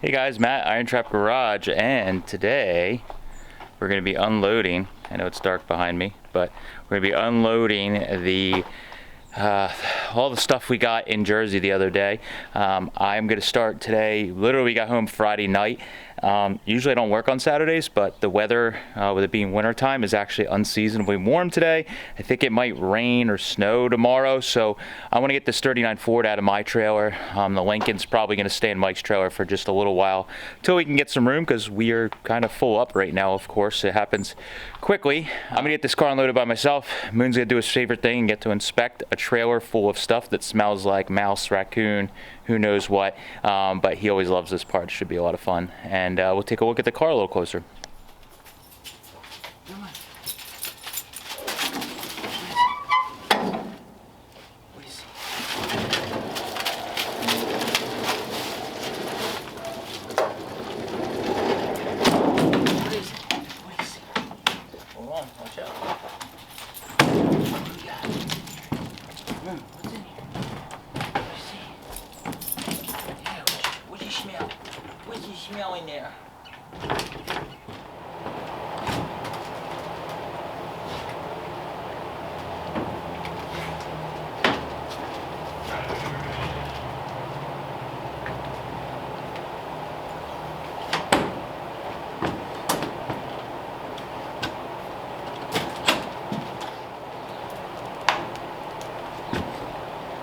Hey guys, Matt, IronTrap Garage, and today we're going to be unloading. I know it's dark behind me, but we're going to be unloading all the stuff we got in Jersey the other day. I'm going to start today. Literally, we got home Friday night. Usually I don't work on Saturdays, but the weather, with it being wintertime, is actually unseasonably warm today. I think it might rain or snow tomorrow, so I want to get this 39 Ford out of my trailer. The Lincoln's probably going to stay in Mike's trailer for just a little while until we can get some room, because we are kind of full up right now. Of course, it happens quickly. I'm going to get this car unloaded by myself. Moon's going to do his favorite thing and get to inspect a trailer full of stuff that smells like mouse, raccoon, who knows what, but he always loves this part. It should be a lot of fun, and we'll take a look at the car a little closer. Come on. What do you see? What is it? What do you see? Hold on, watch out. What do you got? What's in here? What do you smell? What do you smell in there?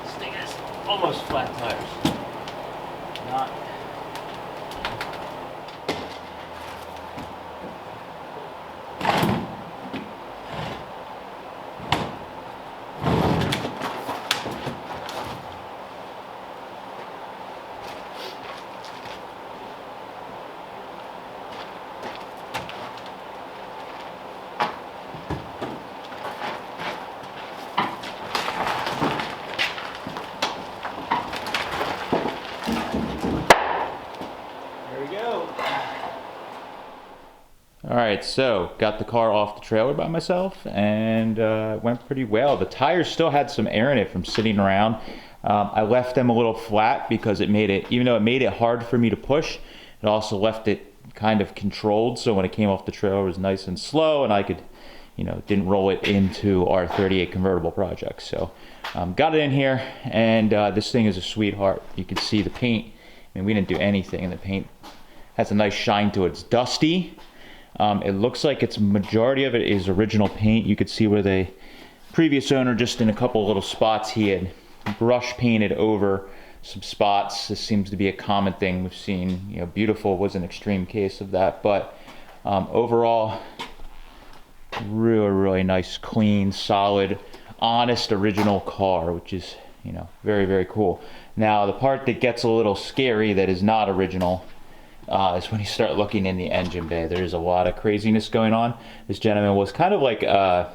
This thing has almost flat tires. Not. Alright, so got the car off the trailer by myself, and went pretty well. The tires still had some air in it from sitting around. I left them a little flat because it made it, even though it made it hard for me to push, it also left it kind of controlled, so when it came off the trailer it was nice and slow, and I could, didn't roll it into our 38 convertible project. So got it in here, and this thing is a sweetheart. You can see the paint. I mean, we didn't do anything, and the paint has a nice shine to it. It's dusty. It looks like it's majority of it is original paint. You could see where the previous owner, just in a couple little spots, he had brush painted over some spots. This seems to be a common thing we've seen. Beautiful was an extreme case of that, but overall, really nice, clean, solid, honest, original car, which is very, very cool. Now the part that gets a little scary that is not original is when you start looking in the engine bay. There's a lot of craziness going on. This gentleman was kind of like a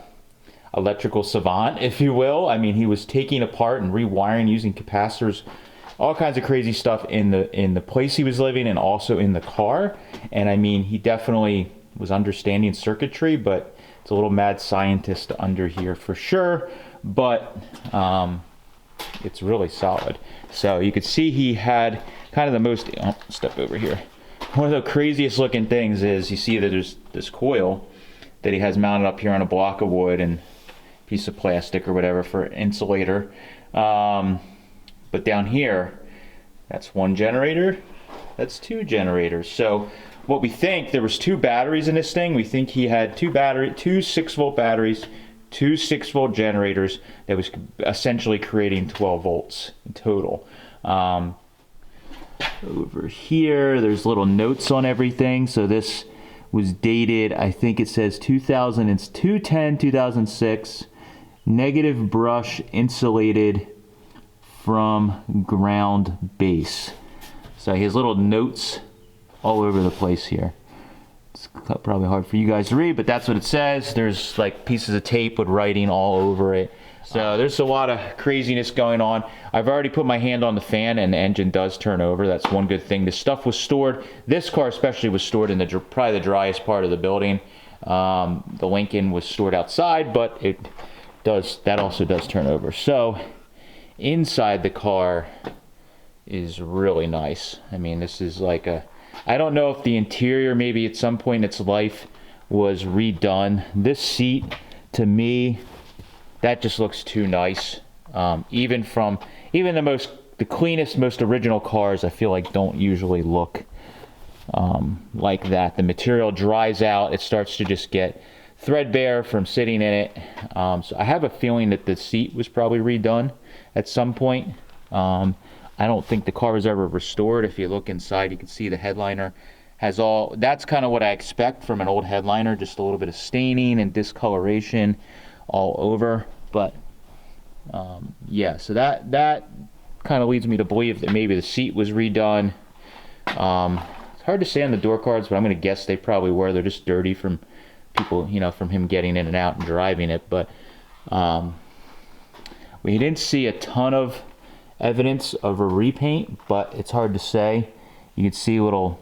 electrical savant, if you will. I mean, he was taking apart and rewiring using capacitors, all kinds of crazy stuff in the place he was living and also in the car. And I mean, he definitely was understanding circuitry, but it's a little mad scientist under here for sure. But it's really solid. So you could see he had kind of the most, step over here. One of the craziest looking things is you see that there's this coil that he has mounted up here on a block of wood and piece of plastic or whatever for insulator. But down here, that's one generator, that's two generators. So what we think, there was two batteries in this thing. We think he had two 6-volt batteries, two 6-volt generators that was essentially creating 12 volts in total. Over here, there's little notes on everything. So this was dated, I think it says 2006, negative brush insulated from ground base. So he has little notes all over the place here. It's probably hard for you guys to read, but that's what it says. There's like pieces of tape with writing all over it. So there's a lot of craziness going on. I've already put my hand on the fan and the engine does turn over. That's one good thing. This stuff was stored, this car especially was stored in probably the driest part of the building. The Lincoln was stored outside, but that also does turn over. So inside the car, is really nice. I mean, this is like a, I don't know if the interior maybe at some point in its life was redone. This seat, to me, that just looks too nice. Even the cleanest, most original cars, I feel like don't usually look like that. The material dries out. It starts to just get threadbare from sitting in it. So I have a feeling that the seat was probably redone at some point. I don't think the car was ever restored. If you look inside, you can see the headliner has all, that's kind of what I expect from an old headliner, just a little bit of staining and discoloration all over. But yeah, so that kind of leads me to believe that maybe the seat was redone. It's hard to say on the door cards, but I'm going to guess they probably were. They're just dirty from people, you know, from him getting in and out and driving it. But we didn't see a ton of evidence of a repaint, but it's hard to say. You can see little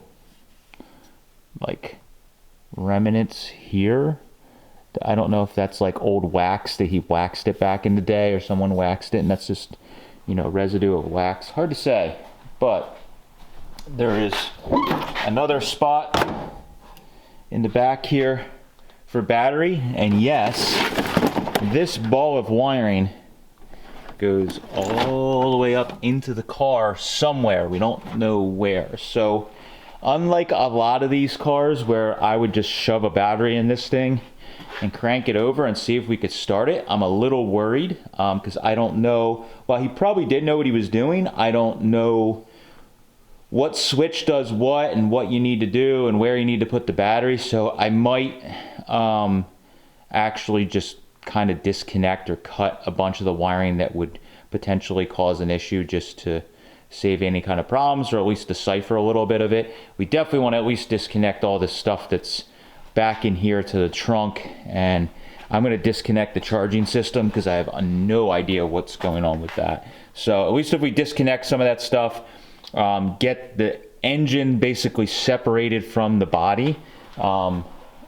like remnants here. I don't know if that's like old wax that he waxed it back in the day, or someone waxed it and that's just, you know, residue of wax. Hard to say. But there is another spot in the back here for battery, and yes, this ball of wiring goes all the way up into the car somewhere. We don't know where. So unlike a lot of these cars where I would just shove a battery in this thing and crank it over and see if we could start it, I'm a little worried because I don't know. Well, he probably did know what he was doing. I don't know what switch does what and what you need to do and where you need to put the battery. So I might actually just kind of disconnect or cut a bunch of the wiring that would potentially cause an issue, just to save any kind of problems, or at least decipher a little bit of it. We definitely want to at least disconnect all this stuff that's back in here to the trunk, and I'm going to disconnect the charging system because I have no idea what's going on with that. So at least if we disconnect some of that stuff, get the engine basically separated from the body,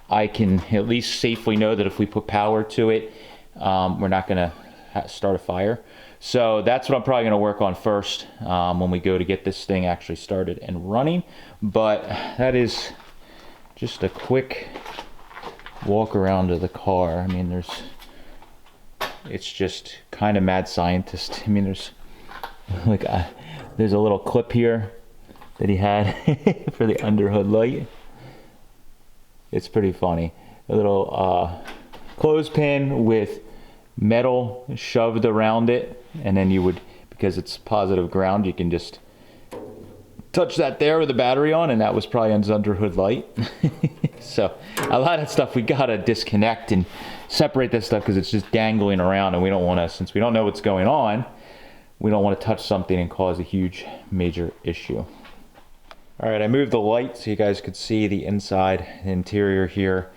I can at least safely know that if we put power to it, we're not going to start a fire. So that's what I'm probably going to work on first when we go to get this thing actually started and running. But that is just a quick walk around of the car. I mean, it's just kind of mad scientist. I mean, there's like there's a little clip here that he had for the underhood light. It's pretty funny. A little clothespin with metal shoved around it, and then you would, because it's positive ground, you can just touch that there with the battery on, and that was probably on his underhood light. So a lot of stuff we gotta disconnect and separate this stuff because it's just dangling around, and we don't want to, since we don't know what's going on, we don't want to touch something and cause a huge major issue. All right, I moved the light so you guys could see the inside, interior here.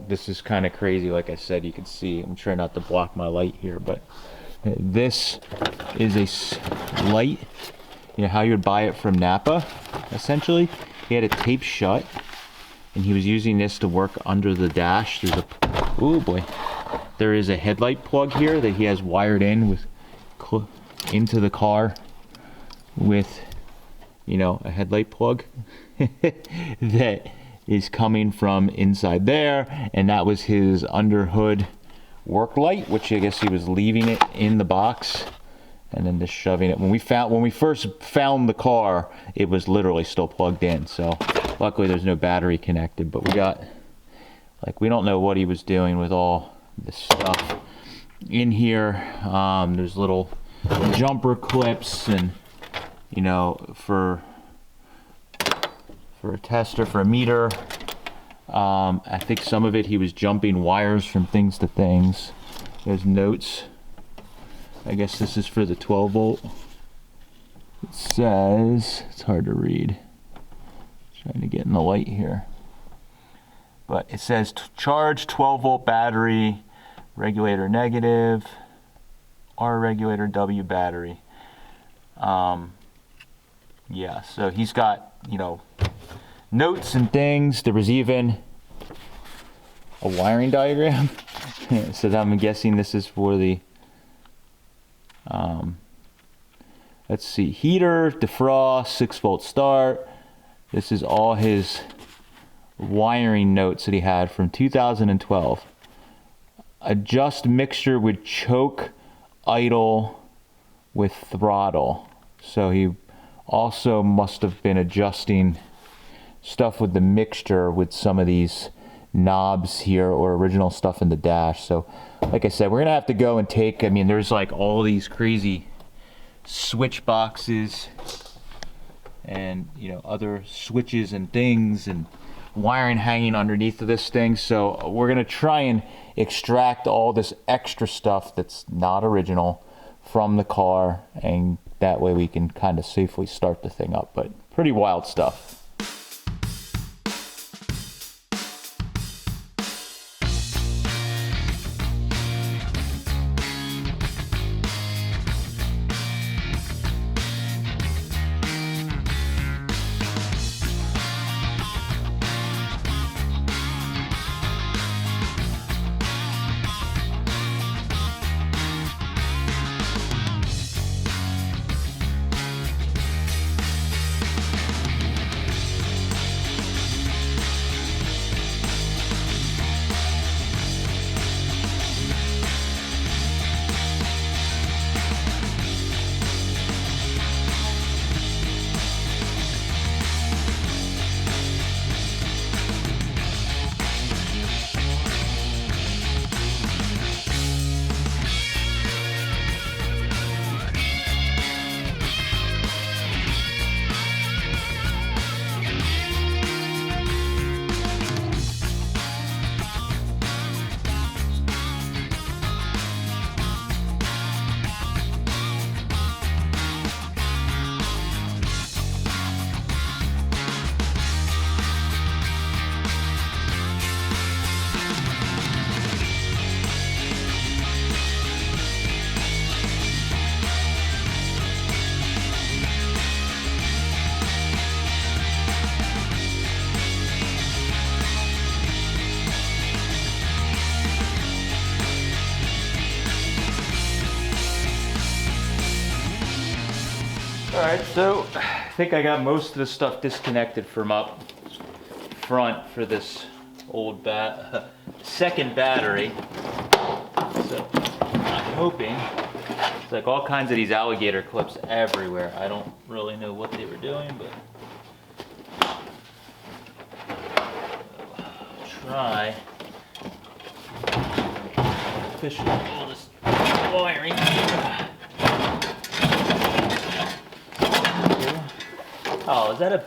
This is kind of crazy. Like I said, you can see, I'm trying not to block my light here, but this is a light, you know, how you would buy it from Napa, essentially. He had it taped shut, and he was using this to work under the dash. Oh boy. There is a headlight plug here that he has wired in into the car with, you know, a headlight plug that is coming from inside there, and that was his underhood work light, which I guess he was leaving it in the box and then just shoving it. When we first found the car, it was literally still plugged in. So luckily there's no battery connected, but we don't know what he was doing with all this stuff in here. There's little jumper clips, and you know, for a tester, for a meter. I think some of it he was jumping wires from things to things. There's notes. I guess this is for the 12 volt. It says, it's hard to read. Trying to get in the light here. But it says charge 12 volt battery, regulator negative, R regulator W battery. Yeah, so he's got, you know, notes and things. There was even a wiring diagram. So I'm guessing this is for the let's see, heater, defrost, 6-volt start. This is all his wiring notes that he had from 2012. Adjust mixture with choke, idle with throttle. So he also must have been adjusting stuff with the mixture with some of these knobs here or original stuff in the dash. So like I said, we're gonna have to go and take, I mean, there's like all these crazy switch boxes and, you know, other switches and things and wiring hanging underneath of this thing. So we're gonna try and extract all this extra stuff that's not original from the car, and that way we can kind of safely start the thing up. But pretty wild stuff. Alright, so I think I got most of the stuff disconnected from up front for this old second battery. So I'm hoping, it's like all kinds of these alligator clips everywhere. I don't really know what they were doing, but try officially all this wiring. Oh, is that a...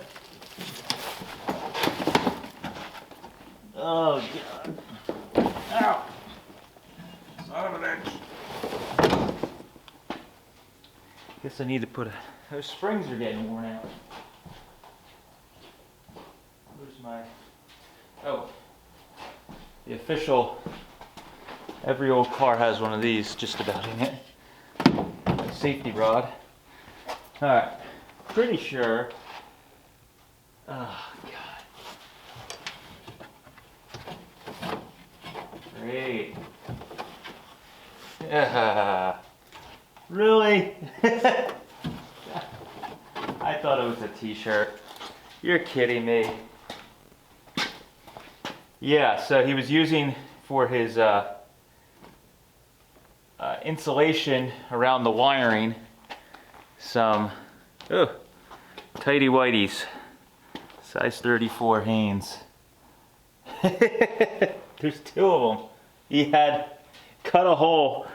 Oh, God. Ow! Son of a bitch. Guess I need to put a... Those springs are getting worn out. Where's my... Oh. The official... Every old car has one of these, just about in it. A safety rod. Alright. Pretty sure... Oh, God. Great. Yeah. Really? I thought it was a t-shirt. You're kidding me. Yeah, so he was using for his insulation around the wiring some tighty whities. Size 34 Hanes. There's two of them. He had cut a hole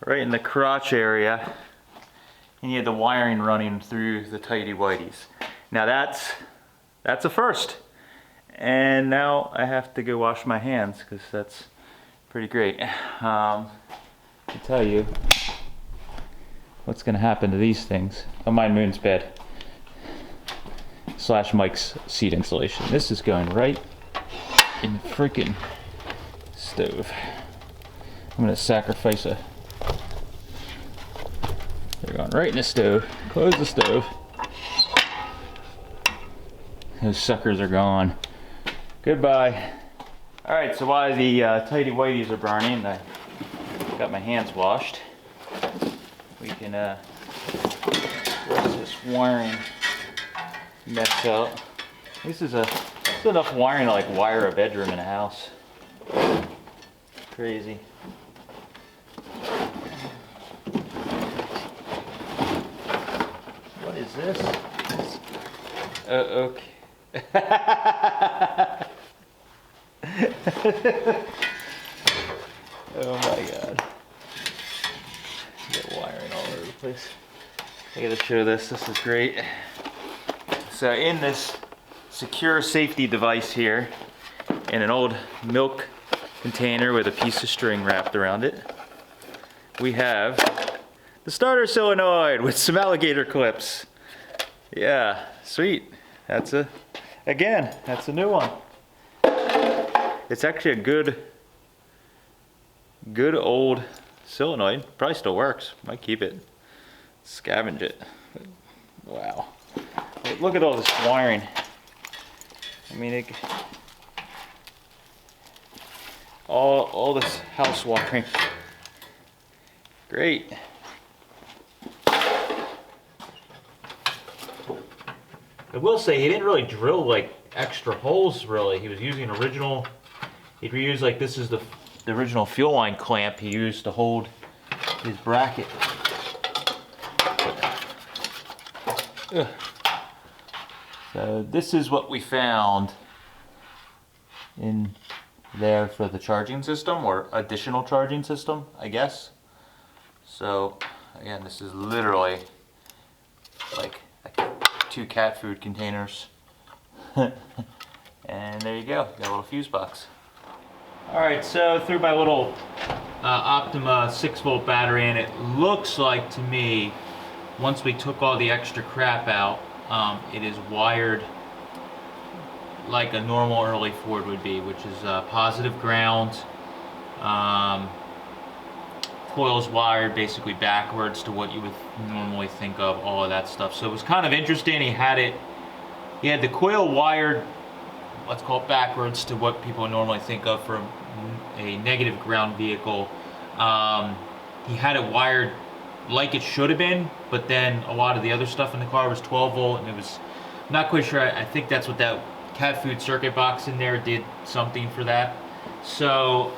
right in the crotch area, and he had the wiring running through the tighty whities. Now that's a first. And now I have to go wash my hands because that's pretty great. To tell you what's gonna happen to these things. Oh, mine Moon's bed. / Mike's seat insulation. This is going right in the freaking stove. I'm gonna sacrifice a... They're going right in the stove. Close the stove. Those suckers are gone. Goodbye. Alright, so while the tighty whities are burning, I got my hands washed. We can wiring mess up. This is enough wiring to like wire a bedroom in a house. Crazy. What is this? Okay. Oh my god. Got wiring all over the place. I gotta show this. This is great. So in this secure safety device here, in an old milk container with a piece of string wrapped around it, we have the starter solenoid with some alligator clips. Yeah, sweet. That's a new one. It's actually a good old solenoid. Probably still works. Might keep it. Scavenge it. Wow. Look at all this wiring. I mean, all this house wiring. Great. I will say he didn't really drill like extra holes really. He was using original. If you use like this is the original fuel line clamp he used to hold his bracket. Ugh. So this is what we found in there for the charging system, or additional charging system, I guess. So again, this is literally like 2 cat food containers. And there you go, got a little fuse box. Alright, so through my little Optima 6-volt battery, and it looks like to me, once we took all the extra crap out, it is wired like a normal early Ford would be, which is positive ground. Coils wired basically backwards to what you would normally think of, all of that stuff. So it was kind of interesting. He had the coil wired, let's call it backwards to what people normally think of for a negative ground vehicle. He had it wired like it should have been, but then a lot of the other stuff in the car was 12 volt, and it was, I'm not quite sure. I think that's what that cat food circuit box in there did something for that. So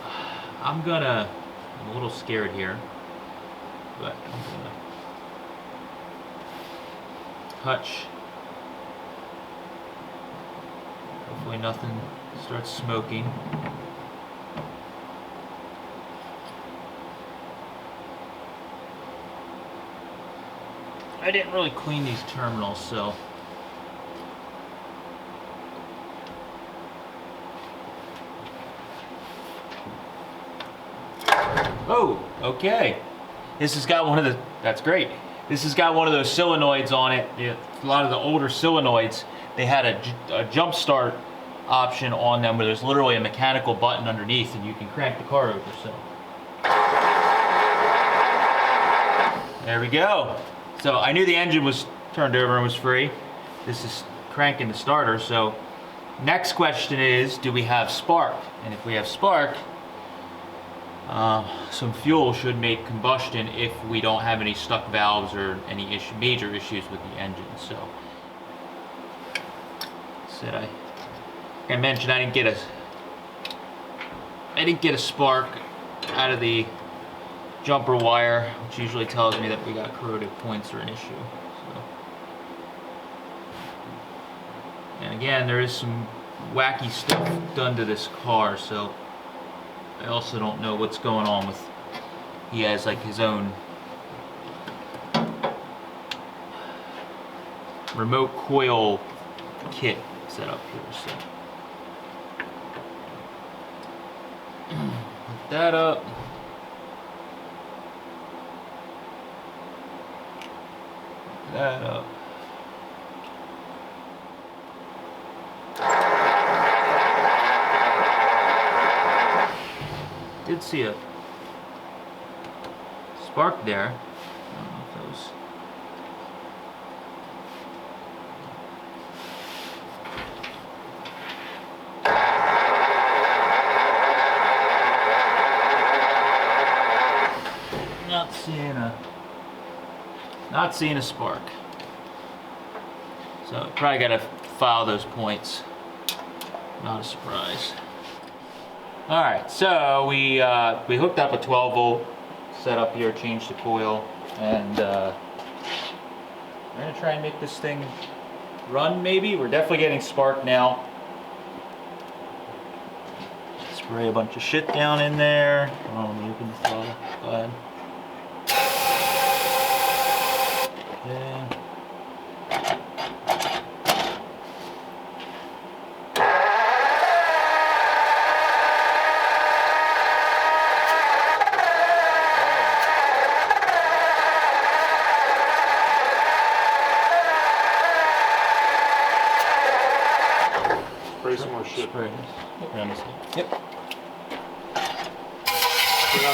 I'm a little scared here, but I'm gonna touch. Hopefully nothing starts smoking. I didn't really clean these terminals, so. Oh, okay. This has got one of the, that's great. This has got one of those solenoids on it. A lot of the older solenoids, they had a jump start option on them where there's literally a mechanical button underneath and you can crank the car over, so. There we go. So I knew the engine was turned over and was free. This is cranking the starter. So next question is, do we have spark? And if we have spark, some fuel should make combustion if we don't have any stuck valves or any major issues with the engine. So like I mentioned, I didn't get a spark out of the jumper wire, which usually tells me that we got corroded points or an issue. So. And again, there is some wacky stuff done to this car, so I also don't know what's going on with, he has like his own remote coil kit set up here, so. Put that up. That up. Did see a spark there. I don't know if that was. Not seeing a spark. So probably gotta file those points. Not a surprise. All right, so we hooked up a 12 volt setup here, changed the coil, and we're gonna try and make this thing run. Maybe we're definitely getting spark now. Spray a bunch of shit down in there. Oh, you can follow. Go ahead. Okay. Spray some more shit. Spray. Yep.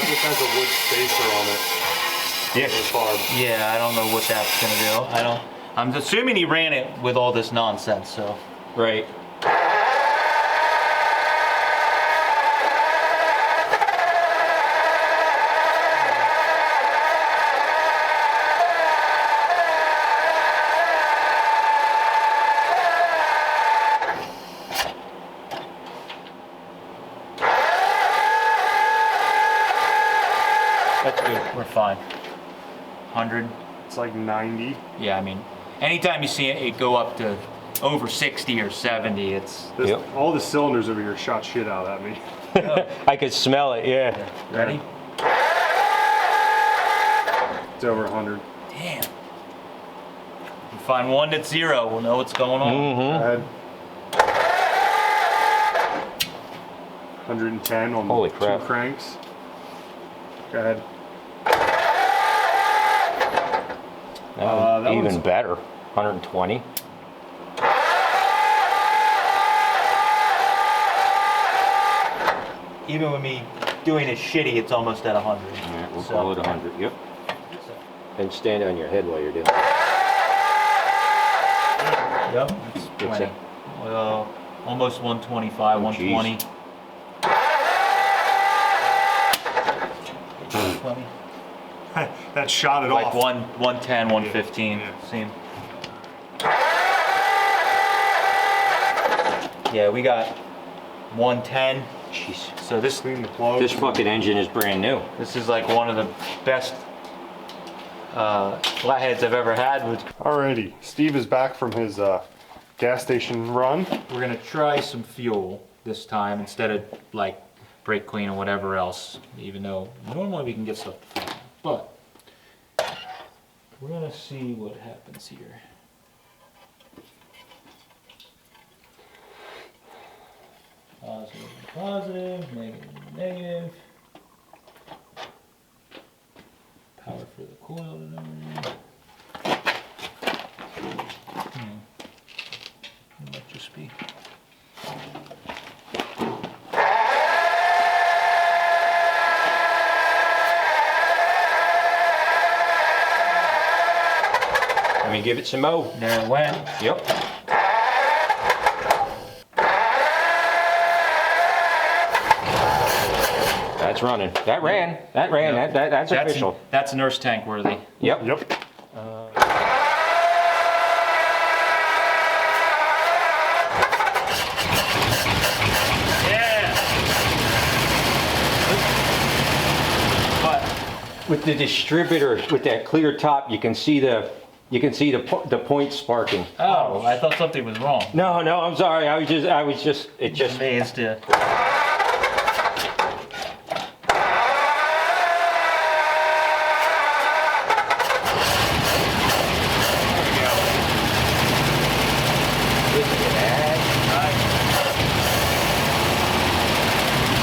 This has a wood spacer on it. Yeah. Yeah, I don't know what that's gonna do. I'm assuming he ran it with all this nonsense, so. Right. That's good. We're fine. 100. It's like 90. Yeah, I mean, anytime you see it go up to over 60 or 70, it's. This, all the cylinders over here shot shit out at me. I could smell it, yeah. Ready? It's over 100. Damn. If we find one that's 0, we'll know what's going on. Mm-hmm. 110 on Holy two crap. cranks. Go ahead. That Even one's- better. 120. Even with me doing it shitty, it's almost at 100. Yeah, we'll So- call it 100. Yep. And stand on your head while you're doing it. Yep, it's What's plenty. that? Well, almost 125, Oh, 120. 120. That shot it Like off. 110, 115. Yeah. Same. Yeah, we got 110. Jeez. So this Clean the plug. This fucking engine is brand new. is like one of the best flatheads I've ever had. Alrighty, Steve is back from his gas station run. We're gonna try some fuel this time instead of like brake clean or whatever else. Even though normally we can get stuff, but we're gonna see what happens here. Positive, positive, negative, negative. Power for the coil. It might just be. Let me give it some mo. There it went. Yep. That's running. That ran. That ran. Yep. That's official. That's nurse tank worthy. Yep. Yep. Yeah. But With the distributor, with that clear top, you can see the point sparking. oh, I thought something was wrong. No, I'm sorry. I was just. It just. Amazed you.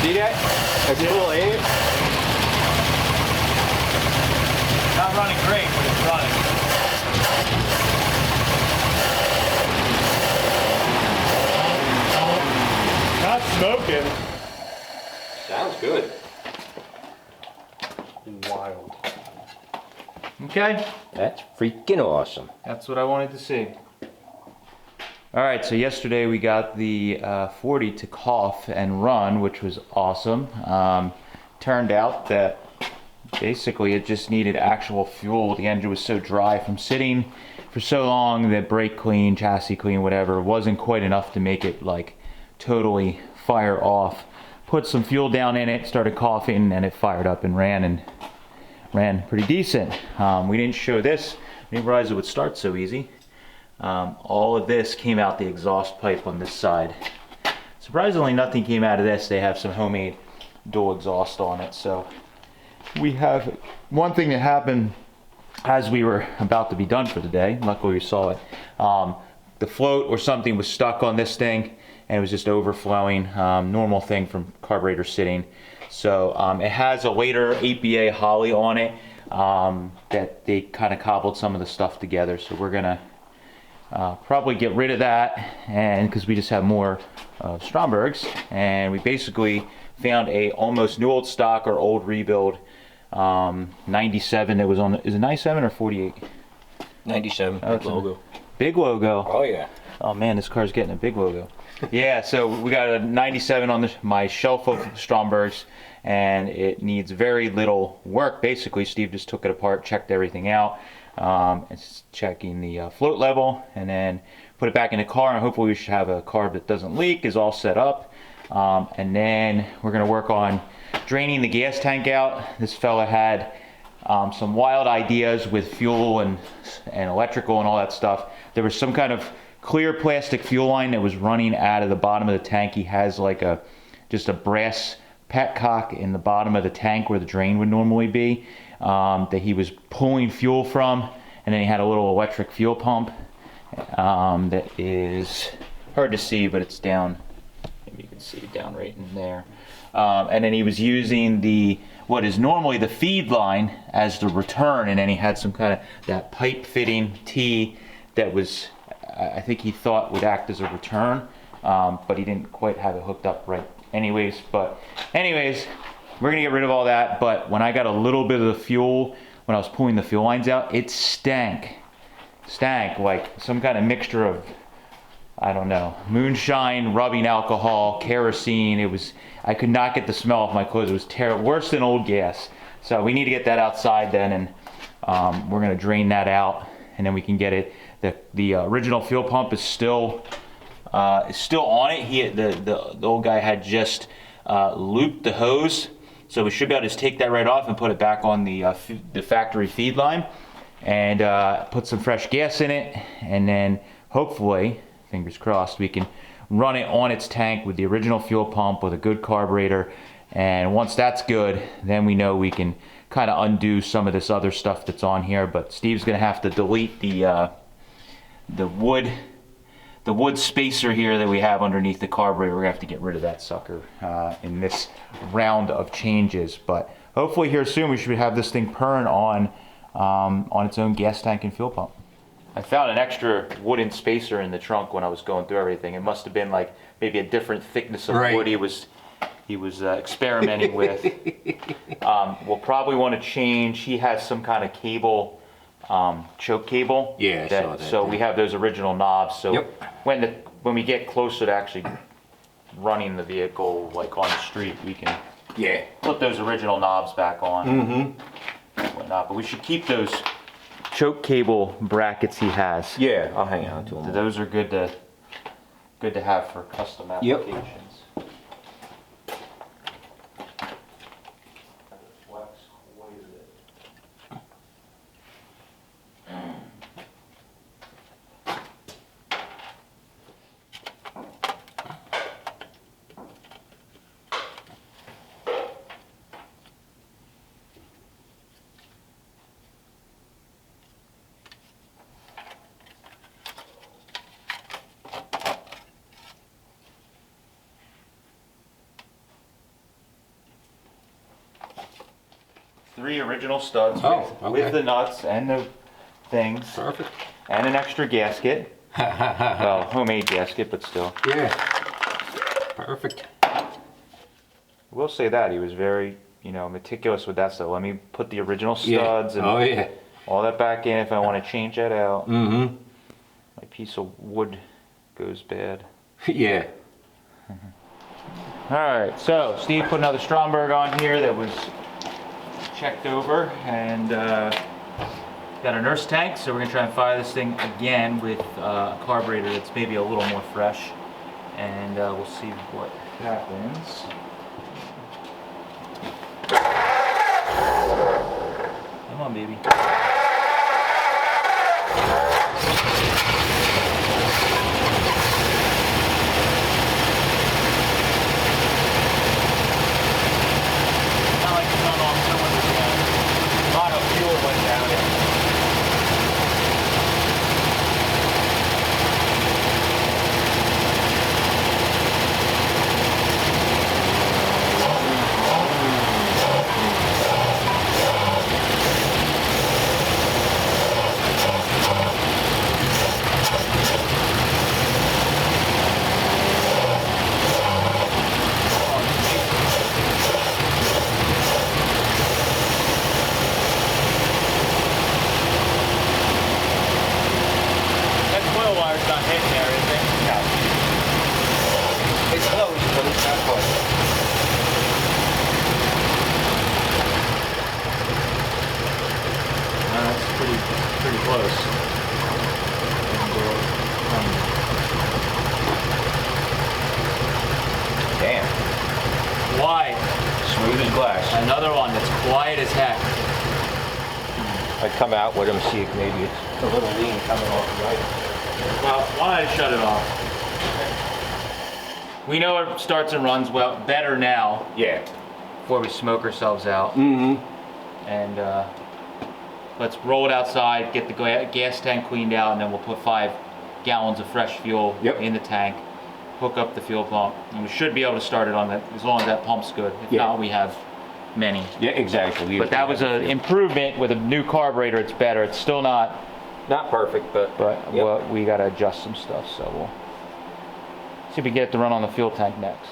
See that? That's a little aim. Not running great, but it's running. Not smoking. Sounds good. Wild. Okay. That's freaking awesome. That's what I wanted to see. All right, so yesterday we got the 40 to cough and run, which was awesome. Turned out that basically it just needed actual fuel. The engine was so dry from sitting for so long that brake clean, chassis clean, whatever, wasn't quite enough to make it like totally fire off. Put some fuel down in it, started coughing, and it fired up and ran pretty decent. We didn't show this. We didn't realize it would start so easy. All of this came out the exhaust pipe on this side. Surprisingly, nothing came out of this. They have some homemade dual exhaust on it. So we have one thing that happened as we were about to be done for the day. Luckily we saw it. The float or something was stuck on this thing and it was just overflowing. Normal thing from carburetor sitting. So it has a later 8BA Holley on it that they kind of cobbled some of the stuff together. So we're gonna probably get rid of that, and because we just have more Strombergs, and we basically found a almost new old stock or old rebuild 97 that was on. Is it 97 or 48? 97. Oh, Big logo. Big logo. Oh yeah. Oh man, this car's getting a big logo. Yeah, so we got a 97 on my shelf of Strombergs, and it needs very little work. Basically, Steve just took it apart, checked everything out. It's checking the float level, and then put it back in the car, and hopefully we should have a carb that doesn't leak, is all set up. And then we're going to work on draining the gas tank out. This fella had some wild ideas with fuel and electrical and all that stuff. There was some kind of clear plastic fuel line that was running out of the bottom of the tank. He has like just a brass petcock in the bottom of the tank where the drain would normally be, that he was pulling fuel from, and then he had a little electric fuel pump that is hard to see, but it's down. Maybe you can see it down right in there. And then he was using what is normally the feed line as the return, and then he had some kind of that pipe fitting T that was, I think he thought would act as a return, but he didn't quite have it hooked up right anyways. We're gonna get rid of all that. But when I got a little bit of the fuel, when I was pulling the fuel lines out, it stank like some kind of mixture of, I don't know, moonshine, rubbing alcohol, kerosene. I could not get the smell off my clothes. It was terrible, worse than old gas. So we need to get that outside then, and we're gonna drain that out, and then we can get it. The original fuel pump is still on it. The old guy had just looped the hose, so we should be able to just take that right off and put it back on the factory feed line, and put some fresh gas in it, and then hopefully, fingers crossed, we can run it on its tank with the original fuel pump with a good carburetor. And once that's good, then we know we can kind of undo some of this other stuff that's on here. But Steve's gonna have to delete the wood spacer here that we have underneath the carburetor. We're gonna have to get rid of that sucker in this round of changes. But hopefully here soon we should have this thing purring on its own gas tank and fuel pump. I found an extra wooden spacer in the trunk when I was going through everything. It must have been like maybe a different thickness of wood he was experimenting with. We'll probably want to change. He has some kind of cable, choke cable. Yeah, I saw that. So we have those original knobs. So when we get closer to actually running the vehicle, like on the street, we can put those original knobs back on. And whatnot. But we should keep those choke cable brackets he has. Yeah, I'll hang on to them. Those are good to have for custom applications. Three original studs with the nuts and the things. Perfect. And an extra gasket. Well, homemade gasket, but still. Yeah. Perfect. We'll say that he was very, meticulous with that stuff. Let me put the original studs and all that back in if I want to change that out. My piece of wood goes bad. Yeah. All right, so Steve put another Stromberg on here that was checked over, and Got our nurse tank, so we're gonna try and fire this thing again with a carburetor that's maybe a little more fresh, and we'll see what happens. Come on, baby. Pretty close. Damn. Wide. Smooth as glass. Another one that's quiet as heck. I'd come out with him, see if maybe it's a little lean coming off right. Well, why don't I shut it off? We know it starts and runs well better now. Yeah. Before we smoke ourselves out. Mm-hmm. And let's roll it outside, get the gas tank cleaned out, and then we'll put 5 gallons of fresh fuel in the tank, hook up the fuel pump, and we should be able to start it on that as long as that pump's good. If not, we have many. Yeah, exactly. But that was an improvement with a new carburetor. It's better. It's still not perfect, but well, we got to adjust some stuff. So we'll see if we get it to run on the fuel tank next.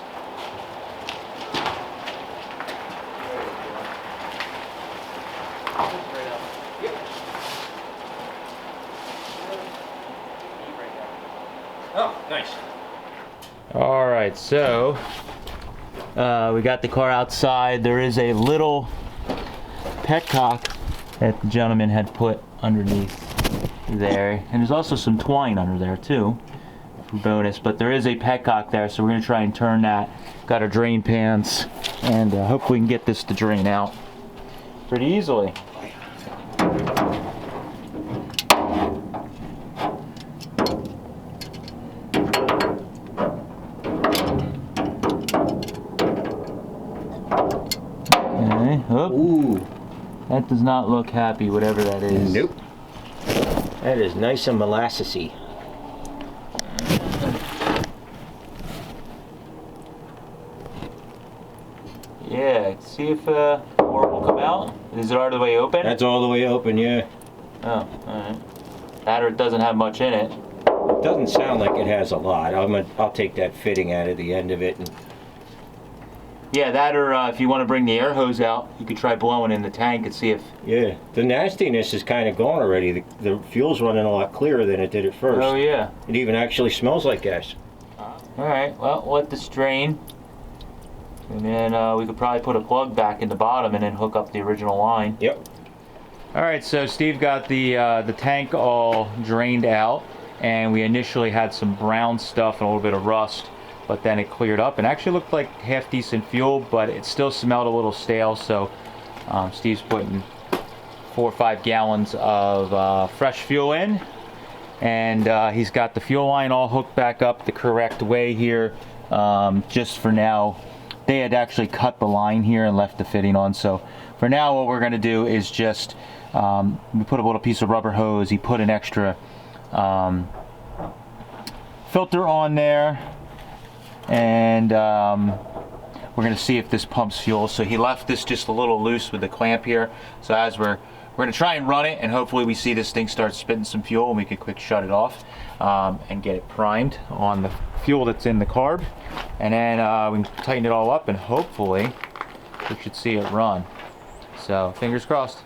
Oh, nice. All right, so we got the car outside. There is a little petcock that the gentleman had put underneath there, and there's also some twine under there too, for bonus. But there is a petcock there, so we're gonna try and turn that. Got our drain pans, and hopefully we can get this to drain out pretty easily. Ooh. That does not look happy, whatever that is. Nope. That is nice and molassesy. Yeah, see if more will come out. Is it all the way open? That's all the way open, yeah. Oh, alright. That or it doesn't have much in it. It doesn't sound like it has a lot. I'll take that fitting out of the end of it. And yeah, that or if you want to bring the air hose out, you could try blowing in the tank and see if... Yeah, the nastiness is kind of gone already. The fuel's running a lot clearer than it did at first. Oh, yeah. It even actually smells like gas. Alright, well, let this drain. And then we could probably put a plug back in the bottom and then hook up the original line. Yep. Alright, so Steve got the tank all drained out, and we initially had some brown stuff and a little bit of rust, but then it cleared up and actually looked like half decent fuel, but it still smelled a little stale. So Steve's putting 4 or 5 gallons of fresh fuel in, and he's got the fuel line all hooked back up the correct way here. Just for now, they had actually cut the line here and left the fitting on, so for now what we're going to do is just we put a little piece of rubber hose. He put an extra filter on there, and we're going to see if this pumps fuel. So he left this just a little loose with the clamp here, so as we're going to try and run it, and hopefully we see this thing start spitting some fuel and we can quick shut it off and get it primed on the fuel that's in the carb, and then we can tighten it all up and hopefully we should see it run. So fingers crossed.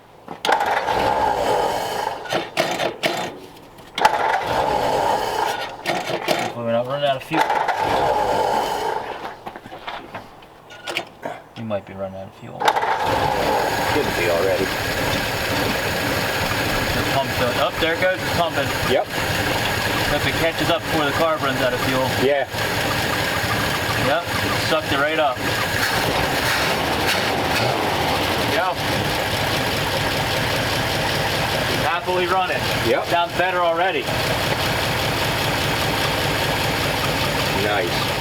Hopefully we're not running out of fuel. We might be running out of fuel. Shouldn't be already. the pump doing. Oh, there it goes, it's pumping. Yep. If it catches up before the carb runs out of fuel. Yeah. Yep, sucked it right up. Go. Happily running. Yep. Sounds better already. Nice.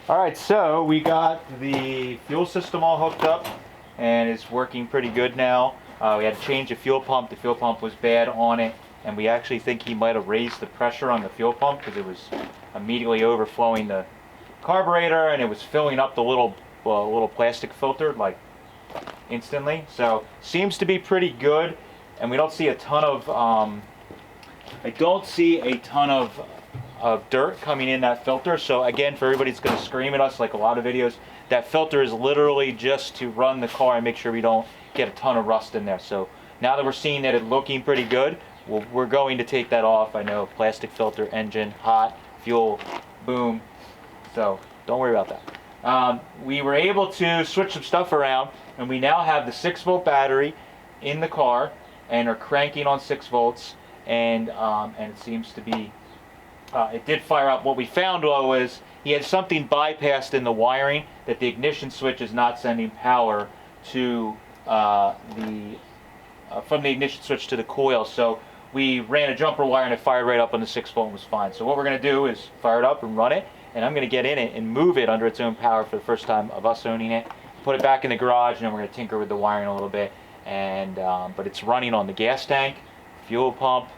All right, so we got the fuel system all hooked up and it's working pretty good now. We had to change the fuel pump. The fuel pump was bad on it, and we actually think he might have raised the pressure on the fuel pump because it was immediately overflowing the carburetor, and it was filling up the little plastic filter like instantly. So seems to be pretty good, and we don't see a ton of I don't see a ton of dirt coming in that filter. So again, for everybody that's going to scream at us like a lot of videos, that filter is literally just to run the car and make sure we don't get a ton of rust in there. So now that we're seeing that it's looking pretty good, we're going to take that off. I know, plastic filter, engine, hot, fuel, boom. So don't worry about that. We were able to switch some stuff around, and we now have the 6-volt battery in the car and are cranking on 6 volts, and it seems to be it did fire up. What we found was he had something bypassed in the wiring, that the ignition switch is not sending power to from the ignition switch to the coil. So we ran a jumper wire and it fired right up on the 6 volt and was fine. So what we're going to do is fire it up and run it, and I'm going to get in it and move it under its own power for the first time of us owning it, put it back in the garage, and then we're going to tinker with the wiring a little bit. And but it's running on the gas tank, fuel pump,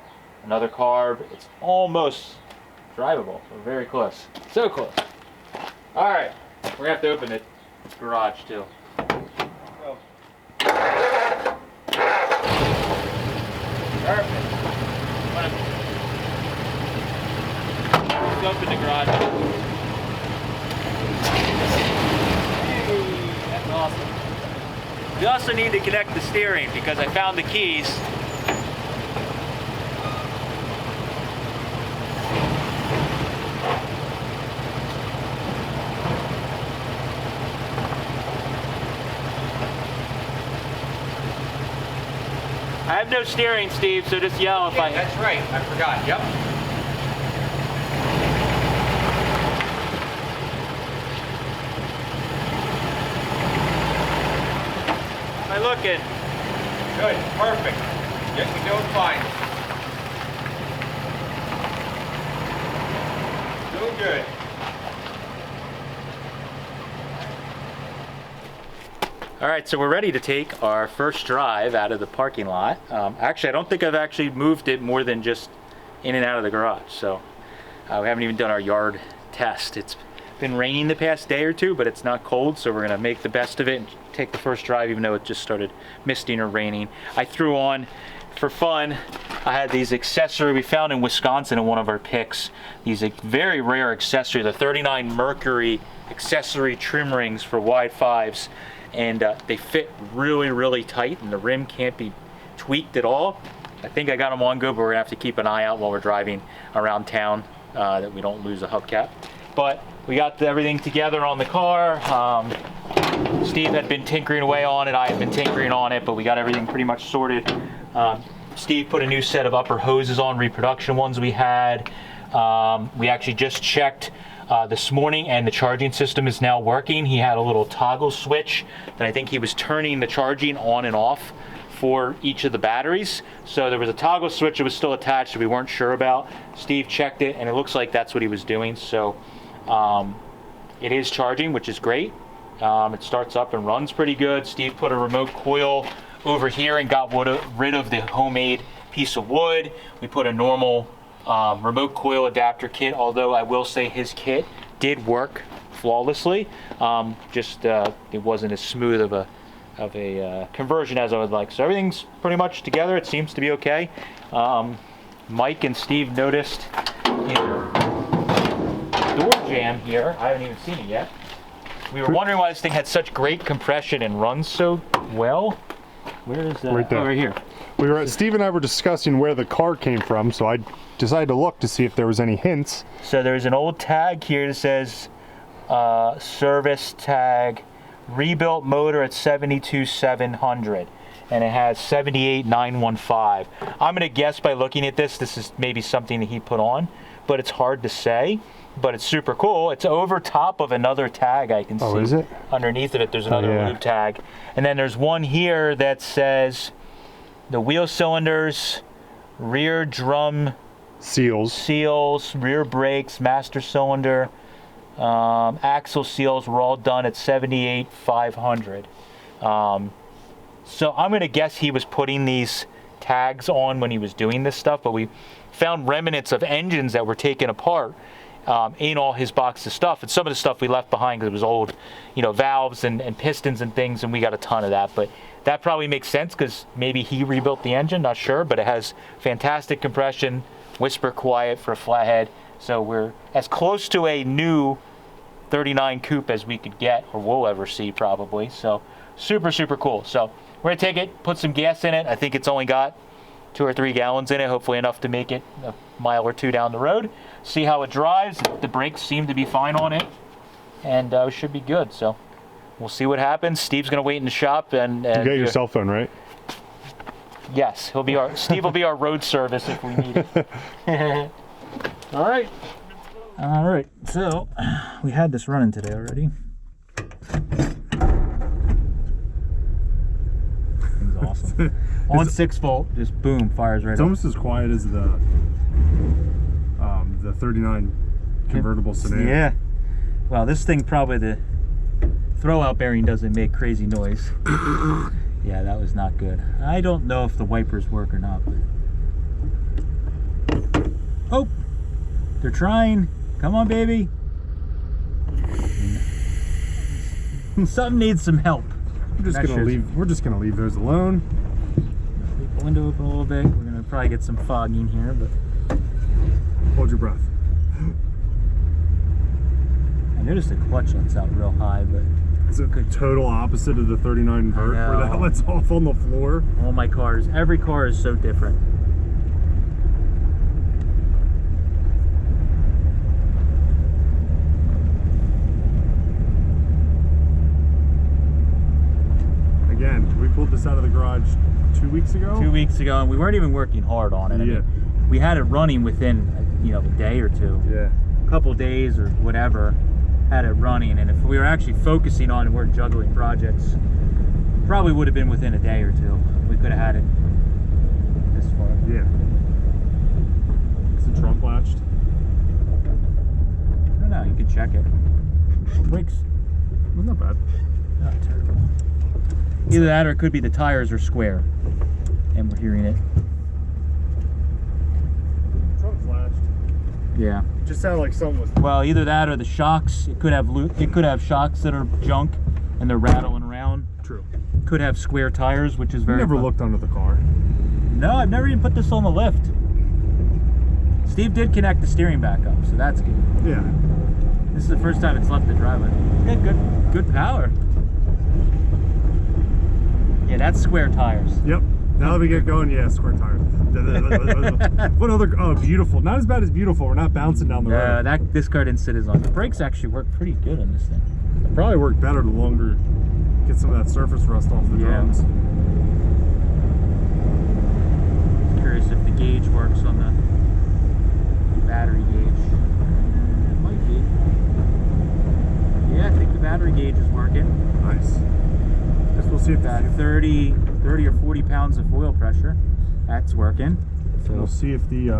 another carb. It's almost drivable. We're very close. So close. All right, we're going to have to open the garage too. Go. Perfect. Let's open the garage. Hey, that's awesome. We also need to connect the steering because I found the keys. I have no steering, Steve, so just yell if I... That's right, I forgot, yep. How am I looking? Good, perfect. Yes, you're doing fine. Doing good. All right, so we're ready to take our first drive out of the parking lot. Actually, I don't think I've actually moved it more than just in and out of the garage. So we haven't even done our yard test. It's been raining the past day or two, but it's not cold, so we're gonna make the best of it and take the first drive, even though it just started misting or raining. I threw on, for fun, I had these accessories we found in Wisconsin in one of our picks. These very rare accessory, the 39 Mercury accessory trim rings for wide 5s. And they fit really, really tight, and the rim can't be tweaked at all. I think I got them on good, but we're gonna have to keep an eye out while we're driving around town that we don't lose a hubcap. But we got everything together on the car. Steve had been tinkering away on it, I had been tinkering on it, but we got everything pretty much sorted. Steve put a new set of upper hoses on, reproduction ones we had. We actually just checked this morning, and the charging system is now working. He had a little toggle switch that I think he was turning the charging on and off for each of the batteries. So there was a toggle switch that was still attached that we weren't sure about. Steve checked it, and it looks like that's what he was doing. So it is charging, which is great. It starts up and runs pretty good. Steve put a remote coil over here and got rid of the homemade piece of wood. We put a normal remote coil adapter kit, although I will say his kit did work flawlessly. It wasn't as smooth of a conversion as I would like. So everything's pretty much together. It seems to be okay. Mike and Steve noticed door jam here. I haven't even seen it yet. We were wondering why this thing had such great compression and runs so well. Where is that? Right there. Oh, right here. Steve and I were discussing where the car came from, so I decided to look to see if there was any hints. So there's an old tag here that says service tag, rebuilt motor at 72,700. and it has 78,915. I'm gonna guess by looking at this is maybe something that he put on, but it's hard to say. But it's super cool. It's over top of another tag I can see. Oh, is it? Underneath of it, there's another lube tag. And then there's one here that says the wheel cylinders, rear drum seals, rear brakes, master cylinder, axle seals were all done at 78,500. So I'm going to guess he was putting these tags on when he was doing this stuff, but we found remnants of engines that were taken apart in all his box of stuff, and some of the stuff we left behind because it was old, valves and pistons and things, and we got a ton of that. But that probably makes sense because maybe he rebuilt the engine, not sure, but it has fantastic compression, whisper quiet for a flathead, so we're as close to a new 39 coupe as we could get, or we'll ever see probably. So super, super cool. So we're gonna take it, put some gas in it. I think it's only got 2 or 3 gallons in it, hopefully enough to make it a mile or 2 down the road. See how it drives. The brakes seem to be fine on it, and it should be good. So we'll see what happens. Steve's gonna wait in the shop and you got your cell phone, right? Yes, Steve will be our road service if we need it. All right. All right. So we had this running today already. Thing's awesome. On 6 volt, just boom, fires right It's up. almost as quiet as the 39 convertible sedan. Yeah. Well, this thing probably the throwout bearing doesn't make crazy noise. Yeah, that was not good. I don't know if the wipers work or not, but oh, they're trying. Come on, baby. Something needs some help. We're just gonna leave those alone. Leave the window open a little bit. We're gonna probably get some fogging here, but Hold your breath. I noticed the clutch lets out real high, but It's a total opposite of the 39 Vert where that lets off on the floor. all my cars, every car is so different. Again, we pulled this out of the garage 2 weeks ago. 2 weeks ago, and we weren't even working hard on it. I mean, we had it running within, a day or two. Yeah. A couple days or whatever, had it running, and if we were actually focusing on and weren't juggling projects, probably would have been within a day or two. We could have had it this far. Yeah. Is the trunk latched? I don't know, you can check it. Brakes, Well, not bad. not terrible. Either that or it could be the tires are square, and we're hearing it. Trunk's latched. Yeah. It just sounded like something was. Well, either that or the shocks. It could have shocks that are junk and they're rattling around. True. Could have square tires, which is very. Never looked under the car. No, I've never even put this on the lift. Steve did connect the steering back up, so that's good. Yeah. This is the first time it's left the driveway. Yeah, good power. Yeah, that's square tires. Yep. Now that we get going, yeah, square tires. What other? Oh, beautiful. Not as bad as beautiful. We're not bouncing down the road. This car didn't sit as long. The brakes actually work pretty good on this thing. It'll probably work better the longer. Get some of that surface rust off the drums. Curious if the gauge works on the battery gauge. It might be. Yeah, I think the battery gauge is working. Nice. Guess we'll see if Got 30 or 40 pounds of oil pressure. That's working. So we'll see if the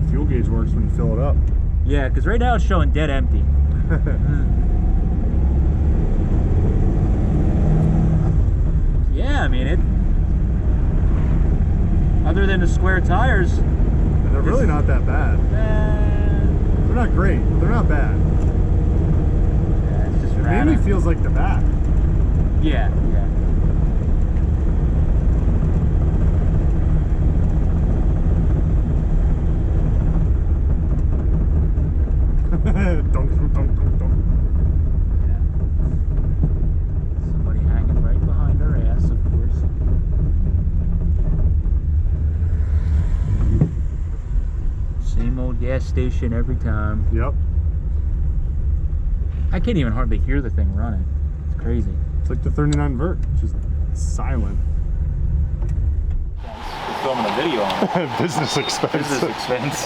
fuel gauge works when you fill it up. yeah, because right now it's showing dead empty. Yeah, I mean it. Other than the square tires, They're really not that bad. They're not great, but they're not bad. Yeah, it's just It mainly feels like the back. Yeah, yeah. Dunk, dunk, dunk, dunk, dunk. Yeah. Somebody hanging right behind our ass, of course. Same old gas station every time. Yep. I can't even hardly hear the thing running. It's crazy. It's like the 39 Vert. Just silent. We're filming a video on it. Business expense. Business expense.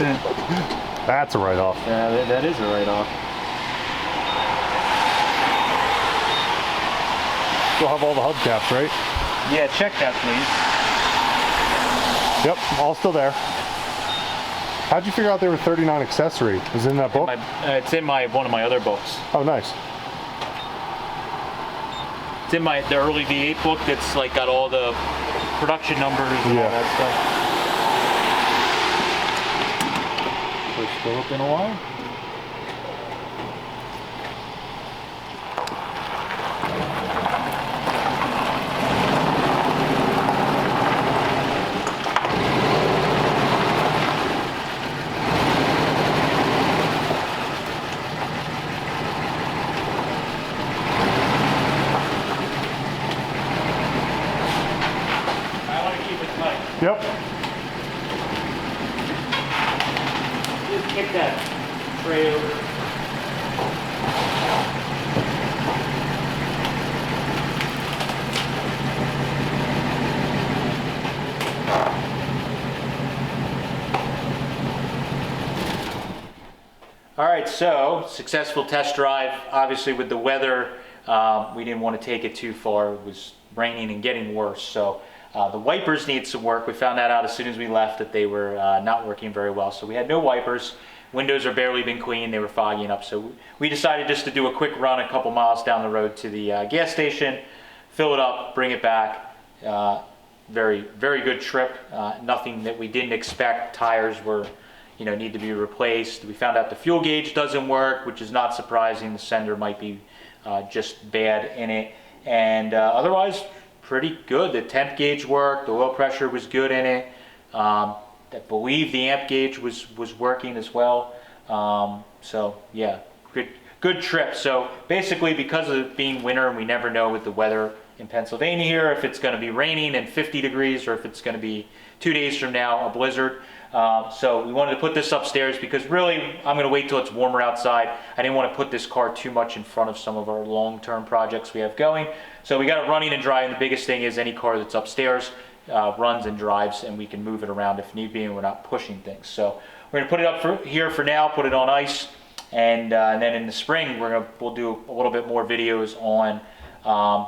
That's a write-off. Yeah, that is a write-off. You'll have all the hubcaps, right? Yeah, check that, please. Yep, all still there. How'd you figure out they were 39 accessory? Is it in that book? It's in one of my other books. Oh, nice. It's in the early V8 book that's like got all the production numbers and all that stuff. We're still up in a while. Yep. Just kick that tray over. All right, so successful test drive. Obviously with the weather, we didn't want to take it too far. It was raining and getting worse. So the wipers need some work. We found that out as soon as we left that they were not working very well. So we had no wipers. Windows are barely been cleaned. They were fogging up. So we decided just to do a quick run a couple miles down the road to the gas station, fill it up, bring it back. Very, very good trip. Nothing that we didn't expect. Tires were, need to be replaced. We found out the fuel gauge doesn't work, which is not surprising. The sender might be just bad in it. And otherwise, pretty good. The temp gauge worked. The oil pressure was good in it. I believe the amp gauge was working as well. So yeah, good trip. So basically, because of it being winter and we never know with the weather in Pennsylvania here, if it's going to be raining and 50 degrees or if it's going to be 2 days from now a blizzard. So we wanted to put this upstairs because really I'm going to wait till it's warmer outside. I didn't want to put this car too much in front of some of our long-term projects we have going. So we got it running and drying. The biggest thing is any car that's upstairs runs and drives, and we can move it around if need be, and we're not pushing things. So we're going to put it up here for now, put it on ice, and then in the spring we'll do a little bit more videos on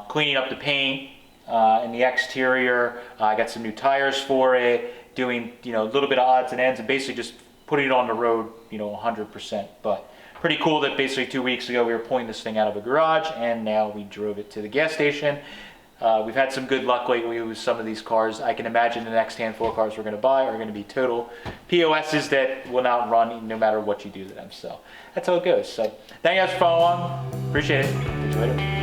cleaning up the paint and the exterior. I got some new tires for it, doing a little bit of odds and ends, and basically just putting it on the road 100%. But pretty cool that basically 2 weeks ago we were pulling this thing out of a garage and now we drove it to the gas station. We've had some good luck lately with some of these cars. I can imagine the next handful of cars we're going to buy are going to be total POSs that will not run no matter what you do to them. So that's how it goes. So thank you guys for following along. Appreciate it. See you later.